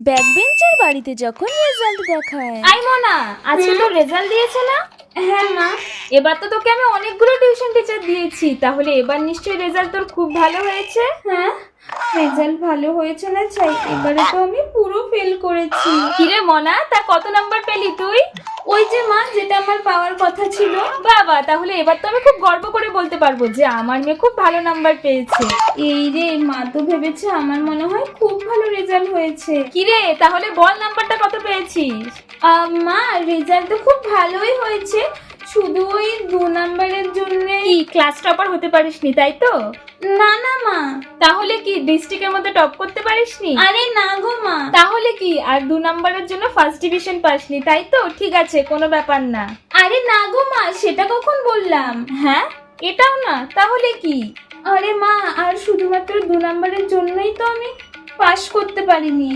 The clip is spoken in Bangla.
ব্যাকবেঞ্চার বাড়িতে যখন রেজাল্ট দেখায়। আই মোনা, আজকে তো রেজাল্ট দিয়েছে না? হ্যাঁ মা, এবার তো তোকে আমি অনেকগুলো টিউশন টিচার দিয়েছি, তাহলে এবার নিশ্চয়ই রেজাল্ট তোর খুব ভালো হয়েছে। হ্যাঁ রেজাল্ট ভালো হয়েছে না চাই, এবারে তো আমি পুরো ফেল করেছি। কিরে মনা, তা কত নাম্বার পেলি তুই? ওই যে মা, যেটা আমার পাওয়ার কথা ছিল। বাবা, তাহলে এবার তো আমি খুব গর্ব করে বলতে পারবো যে আমার মেয়ে খুব ভালো নাম্বার পেয়েছে। এই রে, মা তো ভেবেছে আমার মনে হয় খুব ভালো রেজাল্ট হয়েছে। কিরে, তাহলে বল নাম্বারটা কত পেয়েছিস? মা রেজাল্ট তো খুব ভালোই হয়েছে, শুধু ওই 2 নাম্বারের জন্য। কি ক্লাস টপার হতে পারিসনি তাই তো? না না মা। তাহলে কি ডিস্ট্রিক্টের মধ্যে টপ করতে পারিসনি? আরে না গো মা। তাহলে কি আর 2 নাম্বারের জন্য ফার্স্ট ডিভিশন পাসনি তাই তো? ঠিক আছে, কোনো ব্যাপার না। আরে না গো মা, সেটা কখন বললাম? হ্যাঁ, এটাও না, তাহলে কি? আরে মা, আর শুধুমাত্র 2 নাম্বারের জন্যই তো আমি পাস করতে পারিনি।